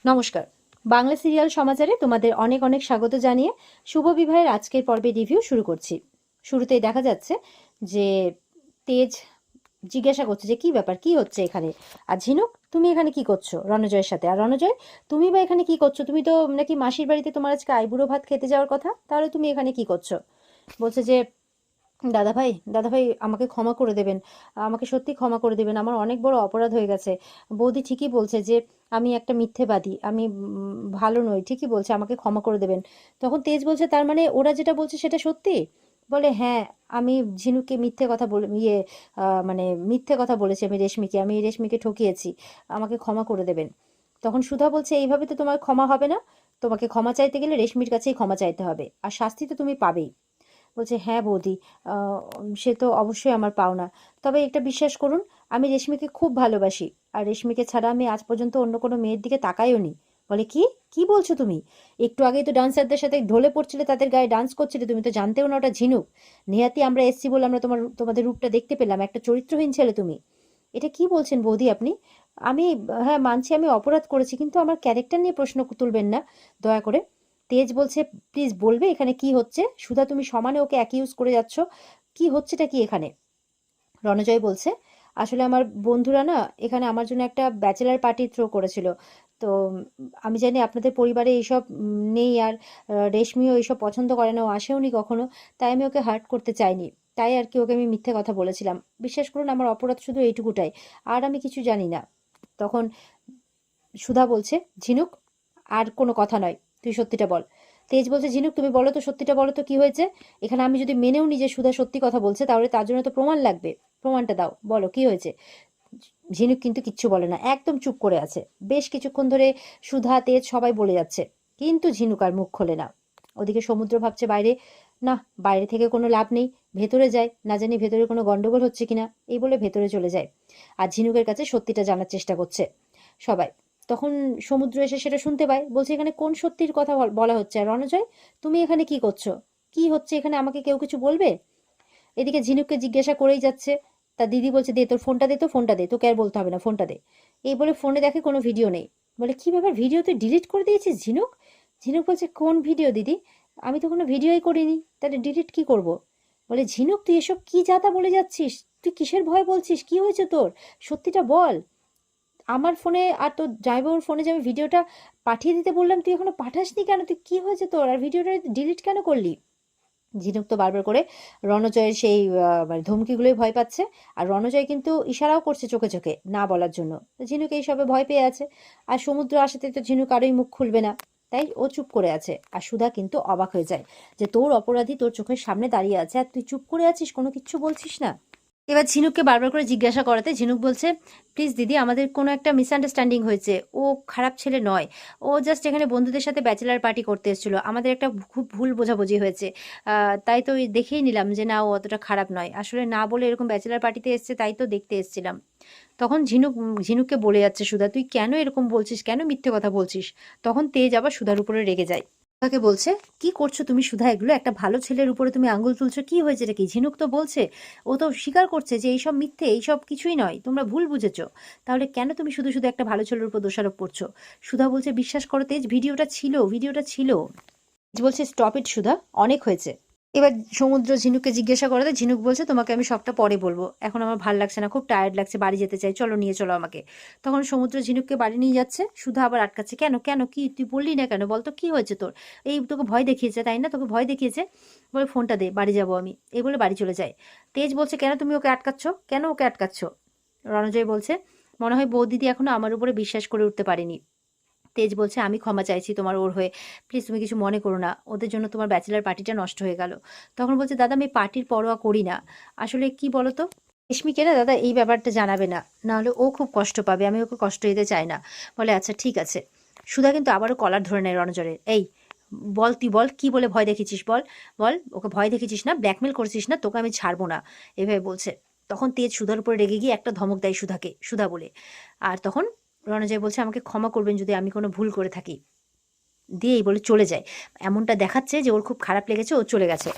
নমস্কার। বাংলা সিরিয়াল সমাচারে তোমাদের অনেক অনেক স্বাগত জানিয়ে শুভ বিবাহের আজকের পর্বে রিভিউ শুরু করছি। শুরুতেই দেখা যাচ্ছে যে তেজ জিজ্ঞাসা করছে যে কি ব্যাপার, কি হচ্ছে এখানে। আর ঝিনুক, তুমি এখানে কি করছো রণজয়ের সাথে? আর রণজয়, তুমি বা এখানে কি করছো? তুমি তো নাকি মাসির বাড়িতে তোমার আজকে আইবুড়ো ভাত খেতে যাওয়ার কথা, তাহলে তুমি এখানে কি করছো? বলছে যে দাদা ভাই, দাদা ভাই, আমাকে ক্ষমা করে দেবেন, আমাকে সত্যি ক্ষমা করে দেবেন, আমার অনেক বড় অপরাধ হয়ে গেছে। বৌদি ঠিকই বলছে যে আমি একটা মিথ্যেবাদী, আমি ভালো নই, ঠিকই বলছে, আমাকে ক্ষমা করে দেবেন। তখন তেজ বলছে তার মানে ওরা যেটা বলছে সেটা সত্যি? বলে হ্যাঁ, আমি ঝিনুককে মিথ্যে কথা বলে মানে মিথ্যে কথা বলেছি, আমি রেশমিকে ঠকিয়েছি, আমাকে ক্ষমা করে দেবেন। তখন সুধা বলছে এইভাবে তো তোমার ক্ষমা হবে না, তোমাকে ক্ষমা চাইতে গেলে রেশমির কাছেই ক্ষমা চাইতে হবে, আর শাস্তি তো তুমি পাবেই। বলছে হ্যাঁ বৌদি, আহ, সে তো অবশ্যই আমার পাওনা। তবে একটা বিশ্বাস করুন, আমি রেশমিকে খুব ভালোবাসি, আর রেশমিকে ছাড়া আমি আজ পর্যন্ত অন্য কোনো মেয়ের দিকে তাকাইও নি। বলে কি, কি বলছো তুমি? একটু আগেই তো ডান্সারদের সাথে ঢলে পড়ছিলে, তাদের গায়ে ডান্স করছিলে, তুমি তো জানতেও না ওটা ঝিনুক। নেহাতি আমরা এসছি বলে আমরা তোমাদের রূপটা দেখতে পেলাম, একটা চরিত্রহীন ছেলে তুমি। এটা কি বলছেন বৌদি আপনি? আমি, হ্যাঁ মানছি আমি অপরাধ করেছি, কিন্তু আমার ক্যারেক্টার নিয়ে প্রশ্ন তুলবেন না দয়া করে। তেজ বলছে প্লিজ বলবে এখানে কি হচ্ছে? সুধা, তুমি সমানে ওকে অ্যাকিউজ করে যাচ্ছ, কি হচ্ছেটা কি এখানে? রণজয় বলছে আসলে আমার বন্ধুরা না এখানে আমার জন্য একটা ব্যাচেলার পার্টি থ্রো করেছিল। তো আমি জানি আপনাদের পরিবারে এইসব নেই, আর রেশমিও এইসব পছন্দ করে না, ও আসেওনি কখনো, তাই আমি ওকে হার্ট করতে চাইনি, তাই আর কি ওকে আমি মিথ্যে কথা বলেছিলাম। বিশ্বাস করুন আমার অপরাধ শুধু এইটুকুটাই, আর আমি কিছু জানি না। তখন সুধা বলছে ঝিনুক, আর কোনো কথা নয়, তুই সত্যিটা বল। তেজ বলছে ঝিনুক তুমি বলো তো, সত্যিটা বলো তো কি হয়েছে এখানে। আমি যদি মেনেও নিই যে সুধা সত্যি কথা বলছে, তাহলে তার জন্য তো প্রমাণ লাগবে, প্রমাণটা দাও, বলো কি হয়েছে। ঝিনুক কিন্তু কিচ্ছু বলে না, একদম চুপ করে আছে। বেশ কিছুক্ষণ ধরে সুধা, তেজ সবাই বলে যাচ্ছে, কিন্তু ঝিনুক আর মুখ খোলে না। ওদিকে সমুদ্র ভাবছে বাইরে, না বাইরে থেকে কোনো লাভ নেই, ভেতরে যায়, না জানি ভেতরে কোনো গন্ডগোল হচ্ছে কিনা, এই বলে ভেতরে চলে যায়। আর ঝিনুকের কাছে সত্যিটা জানার চেষ্টা করছে সবাই। তখন সমুদ্র এসে সেটা শুনতে পায়, বলছে এখানে কোন সত্যির কথা বলা হচ্ছে? আর রণজয়, তুমি এখানে কি করছো? কি হচ্ছে এখানে, আমাকে কেউ কিছু বলবে? এদিকে ঝিনুককে জিজ্ঞাসা করেই যাচ্ছে। তার দিদি বলছে দে তোর ফোনটা, দে তো ফোনটা দে, তোকে আর বলতে হবে না, ফোনটা দে। এই বলে ফোনে দেখে কোনো ভিডিও নেই। বলে কি ব্যাপার, ভিডিও তুই ডিলিট করে দিয়েছিস ঝিনুক? ঝিনুক বলছে কোন ভিডিও দিদি, আমি তো কোনো ভিডিওই করিনি, তাহলে ডিলিট কি করব? বলে ঝিনুক তুই এসব কি যাতা বলে যাচ্ছিস, তুই কিসের ভয় বলছিস, কি হয়েছে তোর, সত্যিটা বল। আমার ফোনে আর তোর জামাইবাবুর ফোনে যে আমি ভিডিওটা পাঠিয়ে দিতে বললাম, তুই এখনো পাঠাসনি কেন, তুই কি হয়েছে তোর, আর ভিডিওটা ডিলিট কেন করলি? ঝিনুক তো বারবার করে রণজয়ের সেই মানে ধমকিগুলোই ভয় পাচ্ছে। আর রণজয় কিন্তু ইশারাও করছে চোখে চোখে না বলার জন্য। তো ঝিনুক এইসবে ভয় পেয়ে আছে। আর সমুদ্র আসাতে তো ঝিনুক আরোই মুখ খুলবে না, তাই ও চুপ করে আছে। আর সুধা কিন্তু অবাক হয়ে যায় যে তোর অপরাধী তোর চোখের সামনে দাঁড়িয়ে আছে, আর তুই চুপ করে আছিস, কোনো কিচ্ছু বলছিস না। এবার ঝিনুককে বারবার করে জিজ্ঞাসা করাতে ঝিনুক বলছে প্লিজ দিদি, আমাদের কোনো একটা মিসআন্ডারস্ট্যান্ডিং হয়েছে, ও খারাপ ছেলে নয়, ও জাস্ট এখানে বন্ধুদের সাথে ব্যাচেলার পার্টি করতে এসেছিল, আমাদের একটা খুব ভুল বোঝাবুঝি হয়েছে। তাই তো দেখেই নিলাম যে না, ও অতটা খারাপ নয়, আসলে না বলে এরকম ব্যাচেলার পার্টিতে এসছে, তাই তো দেখতে এসেছিলাম। তখন ঝিনুককে বলে যাচ্ছে সুধা তুই কেন এরকম বলছিস, কেন মিথ্যে কথা বলছিস। তখন তেজ আবার সুধার উপরে রেগে যায়, তাকে বলছে কি করছো তুমি সুধা, এগুলো একটা ভালো ছেলের উপরে তুমি আঙ্গুল তুলছো, কি হয়েছে এটা কি? ঝিনুক তো বলছে, ও তো স্বীকার করছে যে এইসব মিথ্যে, এইসব কিছুই নয়, তোমরা ভুল বুঝেছো, তাহলে কেন তুমি শুধু শুধু একটা ভালো ছেলের উপর দোষারোপ করছো? সুধা বলছে বিশ্বাস করো তেজ, ভিডিওটা ছিল, ভিডিওটা ছিল। তেজ বলছে স্টপ ইট সুধা, অনেক হয়েছে। এবার সমুদ্র ঝিনুককে জিজ্ঞাসা করাতে ঝিনুক বলছে তোমাকে আমি সবটা পরে বলবো, এখন আমার ভাল লাগছে না, খুব টায়ার্ড লাগছে, বাড়ি যেতে চাই, চলো নিয়ে চলো আমাকে। তখন সমুদ্র ঝিনুককে বাড়ি নিয়ে যাচ্ছে, সুধা আবার আটকাচ্ছে, কেন কেন, কি তুই বললি না কেন, বলতো কি হয়েছে তোর? এই তোকে ভয় দেখিয়েছে তাই না, তোকে ভয় দেখিয়েছে, বলে ফোনটা দে, বাড়ি যাবো আমি, এই বলে বাড়ি চলে যায়। তেজ বলছে কেন তুমি ওকে আটকাচ্ছ, কেন ওকে আটকাচ্ছ? রণজয় বলছে মনে হয় বৌদিদি এখনো আমার উপরে বিশ্বাস করে উঠতে পারেনি। তেজ বলছে আমি ক্ষমা চাইছি তোমার ওর হয়ে, প্লিজ তুমি কিছু মনে করো না, ওদের জন্য তোমার ব্যাচেলার পার্টিটা নষ্ট হয়ে গেল। তখন বলছে দাদা আমি পার্টির পরোয়া করি না, আসলে কি বলো তো, রেশমিকে না দাদা এই ব্যাপারটা জানাবে না, নাহলে ও খুব কষ্ট পাবে, আমি ওকে কষ্ট দিতে চাই না। বলে আচ্ছা ঠিক আছে। সুধা কিন্তু আবারও কলার ধরে নেয় রণজরের, এই বল তুই বল, কি বলে ভয় দেখেছিস, বল বল, ওকে ভয় দেখেছিস না, ব্ল্যাকমেল করেছিস না, তোকে আমি ছাড়বো না, এভাবে বলছে। তখন তেজ সুধার উপরে রেগে গিয়ে একটা ধমক দেয় সুধাকে, সুধা বলে। আর তখন রণজয় বলছে আমাকে ক্ষমা করবেন যদি আমি কোনো ভুল করে থাকি, দিয়ে এই বলে চলে যায়। এমনটা দেখাচ্ছে যে ওর খুব খারাপ লেগেছে, ও চলে গেছে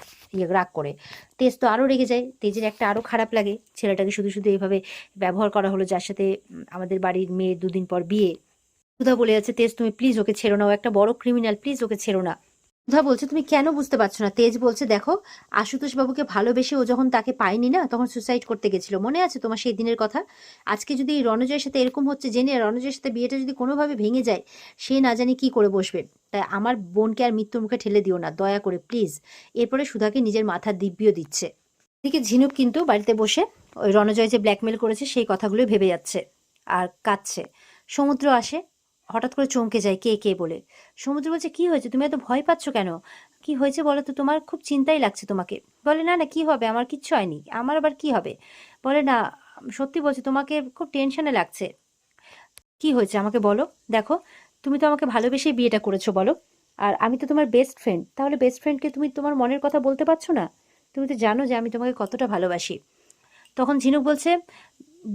রাগ করে। তেজ তো আরও রেগে যায়, তেজের একটা আরও খারাপ লাগে, ছেলেটাকে শুধু শুধু এইভাবে ব্যবহার করা হলো, যার সাথে আমাদের বাড়ির মেয়ে দুদিন পর বিয়ে, সুধা বলে যাচ্ছে, তেজ তুমি প্লিজ ওকে ছেড়ো না, ও একটা বড় ক্রিমিনাল, প্লিজ ওকে ছেড়ো না। সুধা বলছে, তুমি কেন বুঝতে পারছো না? তেজ বলছে, দেখো আশুতোষ বাবুকে ভালোবেসে ও যখন তাকে পায়নি না, তখন সুসাইড করতে গেছিল, মনে আছে তোমার সেই দিনের কথা? আজকে যদি রণজয়ের সাথে এরকম হচ্ছে জেনে রণজয়ের সাথে বিয়েটা যদি কোনোভাবে ভেঙে যায়, সে না জানি কি করে বসবে। তাই আমার বোনকে আর মৃত্যুর মুখে ঠেলে দিও না, দয়া করে প্লিজ। এরপরে সুধাকে নিজের মাথার দিব্যিও দিচ্ছে। এদিকে ঝিনুক কিন্তু বাড়িতে বসে ওই রণজয় যে ব্ল্যাকমেল করেছে সেই কথাগুলো ভেবে যাচ্ছে আর কাঁদছে। সমুদ্র আসে, হঠাৎ করে চমকে যায়, কে কে বলে। সমুদ্র বলছে, কি হয়েছে, তুমি এত ভয় পাচ্ছ কেন? কি হয়েছে বলো তো, তোমার খুব চিন্তাই লাগছে তোমাকে। বলে, না না কি হবে, আমার কিচ্ছু হয়নি, আমার আবার কি হবে। বলে, না সত্যি বলছি, তোমাকে খুব টেনশনে লাগছে। কি হয়েছে আমাকে বলো। দেখো, তুমি তো আমাকে ভালোবেসেই বিয়েটা করেছো বলো, আর আমি তো তোমার বেস্ট ফ্রেন্ড, তাহলে বেস্ট ফ্রেন্ডকে তুমি তোমার মনের কথা বলতে পারছো না? তুমি তো জানো যে আমি তোমাকে কতটা ভালোবাসি। তখন ঝিনুক বলছে,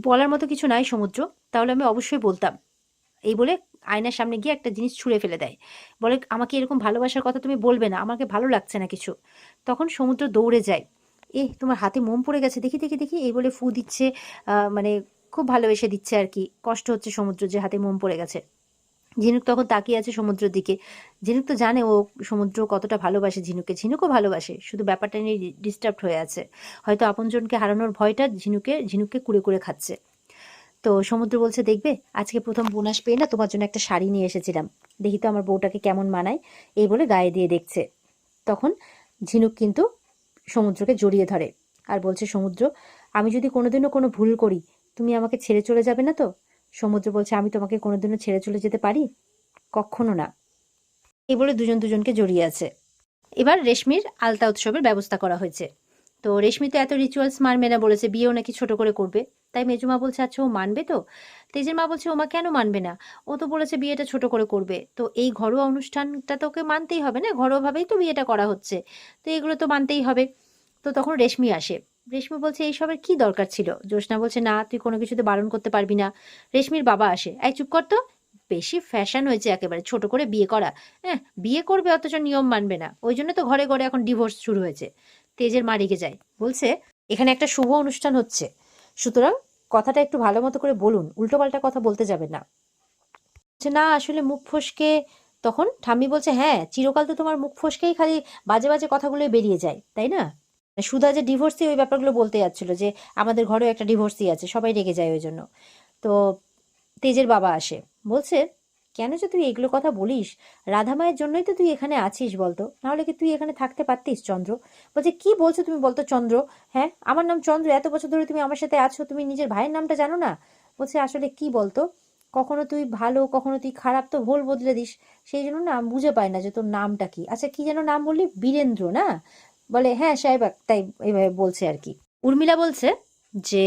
বলার মতো কিছু নাই সমুদ্র, তাহলে আমি অবশ্যই বলতাম। এই বলে আয়নার সামনে গিয়ে একটা জিনিস ছুঁড়ে ফেলে দেয়। বলে, আমাকে এরকম ভালোবাসার কথা তুমি বলবে না, আমাকে ভালো লাগছে না কিছু। তখন সমুদ্র দৌড়ে যায়। তোমার হাতে মোম পড়ে গেছে, দেখি দেখি দেখি, এই বলে ফু দিচ্ছে। মানে খুব ভালোবেসে দিচ্ছে আর কি, কষ্ট হচ্ছে সমুদ্র যে হাতে মোম পড়ে গেছে। ঝিনুক তখন তাকিয়ে আছে সমুদ্রের দিকে। ঝিনুক তো জানে ও সমুদ্র কতটা ভালোবাসে ঝিনুককে, ঝিনুকও ভালোবাসে, শুধু ব্যাপারটা নিয়ে ডিস্টার্ব হয়ে আছে। হয়তো আপনজনকে হারানোর ভয়টা ঝিনুককে কুড়ে কুড়ে খাচ্ছে। তো সমুদ্র বলছে, দেখবে আজকে প্রথম বোনাস পেয়ে না তোমার জন্য একটা শাড়ি নিয়ে এসেছিলাম, দেখি তো আমার বউটাকে কেমন মানায়। এই বলে গায়ে দিয়ে দেখছে। তখন ঝিনুক কিন্তু সমুদ্রকে জড়িয়ে ধরে আর বলছে, সমুদ্র, আমি যদি কোনোদিনও কোনো ভুল করি, তুমি আমাকে ছেড়ে চলে যাবে না তো? সমুদ্র বলছে, আমি তোমাকে কোনোদিনও ছেড়ে চলে যেতে পারি? কখনো না। এই বলে দুজন দুজনকে জড়িয়ে আছে। এবার রেশমির আলতা উৎসবের ব্যবস্থা করা হয়েছে। তো রেশমি তো এত রিচুয়ালস মানবে না, বলেছে বিয়েও নাকি ছোট করে করবে। তাই মেজুমা বলছে, আচ্ছা ও মানবে তো? তেজের মা বলছে, ও মা কেন মানবে না, ও তো বলেছে বিয়েটা ছোট করে করবে, তো এই ঘরোয়া অনুষ্ঠানটা তো ওকে মানতেই হবে না, ঘরোয়াভাবেই তো বিয়েটা করা হচ্ছে, তো এগুলো তো মানতেই হবে। তো তখন রেশমি আসে। রেশমি বলছে, এইসবের কি দরকার ছিল? জ্যোৎস্না বলছে, না তুই কোনো কিছুতে বারণ করতে পারবি না। রেশমির বাবা আসে, এই চুপ কর তো, বেশি ফ্যাশন হয়েছে একেবারে ছোট করে বিয়ে করা। হ্যাঁ, বিয়ে করবে অথচ নিয়ম মানবে না, ওই জন্য তো ঘরে ঘরে এখন ডিভোর্স শুরু হয়েছে। তেজের মা রেগে যায়, বলছে, এখানে একটা শুভ অনুষ্ঠান হচ্ছে, সুতরাং কথাটা একটু ভালো মতো করে বলুন, উল্টোপাল্টা কথা বলতে যাবেন না। বলছে, না আসলে মুখ ফসকে। তখন ঠাম্মি বলছে, হ্যাঁ চিরকাল তো তোমার মুখ ফসকেই খালি বাজে বাজে কথাগুলোই বেরিয়ে যায়, তাই না? সুধা যে ডিভোর্সি, ওই ব্যাপারগুলো বলতে যাচ্ছিল, যে আমাদের ঘরেও একটা ডিভোর্সি আছে, সবাই রেগে যায় ওই জন্য। তো তেজের বাবা আসে, বলছে, কেন যে তুই এগুলো কথা বলিস, রাধা মায়ের জন্যই তো তুই এখানে আছিস বলতো, নাহলে কি তুই এখানে থাকতে পারতিস চন্দ্র? বলছে, কি বলছো তুমি বলতো চন্দ্র? হ্যাঁ, আমার নাম চন্দ্র, এত বছর ধরে তুমি আমার সাথে আছো, তুমি নিজের ভাইয়ের নামটা জানো না? বলছে, আসলে কি বলতো, কখনো তুই ভালো কখনো তুই খারাপ, তো ভুল বদলে দিস, সেই জন্য না আমি বুঝে পাই না যে তোর নামটা কি। আচ্ছা কি যেন নাম বললি, বীরেন্দ্র না? বলে, হ্যাঁ সাহেব, তাই এইভাবে বলছে আর কি। উর্মিলা বলছে যে,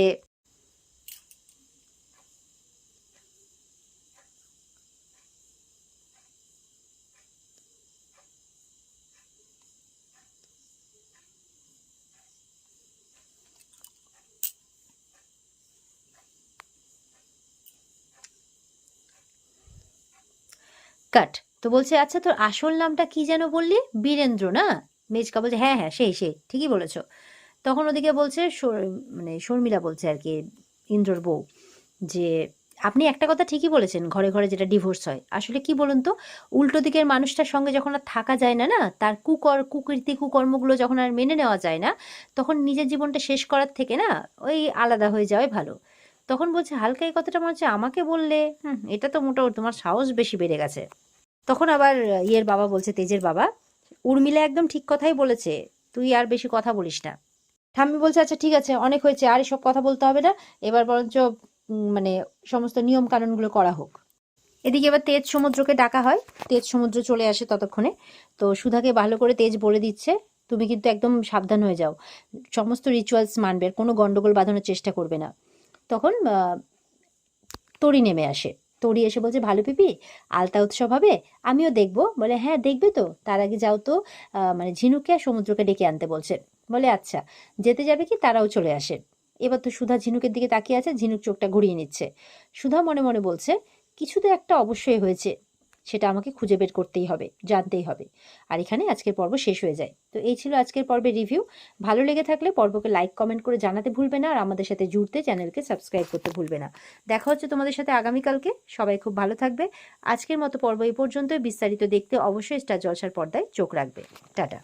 কাট। তো বলছে, আচ্ছা তোর আসল নামটা কি যেন বললি, বীরেন্দ্র না? মেজকা বলছে, হ্যাঁ হ্যাঁ সেই সেই, ঠিকই বলেছো। তখন ওদিকে বলছে, মানে শর্মিলা বলছে আর কি, ইন্দ্রর বউ, যে আপনি একটা কথা ঠিকই বলেছেন, ঘরে ঘরে যেটা ডিভোর্স হয়, আসলে কি বলুন তো, উল্টো দিকের মানুষটার সঙ্গে যখন আর থাকা যায় না, না তার কুকীর্তি কুকর্মগুলো যখন আর মেনে নেওয়া যায় না, তখন নিজের জীবনটা শেষ করার থেকে না ওই আলাদা হয়ে যাওয়াই ভালো। তখন বলছে, হালকা এই কথাটা মনে হচ্ছে আমাকে বললে, এটা তো মোটেও তোমার সাহস বেশি বেড়ে গেছে। তখন আবার ইয়ের বাবা বলছে, তেজের বাবা, উর্মিলা একদম ঠিক কথাই বলেছে, তুই আর বেশি কথা বলিস না। ঠাম্মি বলছে, আচ্ছা ঠিক আছে, অনেক হয়েছে, আর এসব কথা বলতে হবে না, এবার বরঞ্চ মানে সমস্ত নিয়ম কানুনগুলো করা হোক। এদিকে এবার তেজ সমুদ্রকে ডাকা হয়। তেজ সমুদ্র চলে আসে ততক্ষণে। তো সুধাকে ভালো করে তেজ বলে দিচ্ছে, তুমি কিন্তু একদম সাবধান হয়ে যাও, সমস্ত রিচুয়ালস মানবে, আর কোনো গন্ডগোল বাঁধানোর চেষ্টা করবে না। তখন তরি নেমে আসে। তরি এসে বলছে, ভালো পিপি, আলতা উৎসব হবে, আমিও দেখবো। বলে, হ্যাঁ দেখবে তো, তার আগে যাও তো, মানে ঝিনুককে আর সমুদ্রকে ডেকে আনতে বলছে। বলে, আচ্ছা। যেতে যাবে কি, তারাও চলে আসে। এবার তো সুধা ঝিনুকের দিকে তাকিয়ে আছে, ঝিনুক চোখটা ঘুরিয়ে নিচ্ছে। সুধা মনে মনে বলছে, কিছু তো একটা অবশ্যই হয়েছে, সেটা আমাকে খুঁজে বের করতেই হবে, জানতেই হবে। আর এখানে আজকের পর্ব শেষ হয়ে যায়। তো এই ছিল আজকের পর্বের রিভিউ। ভালো লেগে থাকলে পর্বকে লাইক কমেন্ট করে জানাতে ভুলবে না, আর আমাদের সাথে জুড়তে চ্যানেলকে সাবস্ক্রাইব করতে ভুলবে না। দেখা হচ্ছে তোমাদের সাথে আগামীকালকে। সবাই খুব ভালো থাকবে। আজকের মতো পর্ব এই পর্যন্তই। বিস্তারিত দেখতে অবশ্যই স্টার জলসার পর্দায় চোখ রাখবে। টাটা।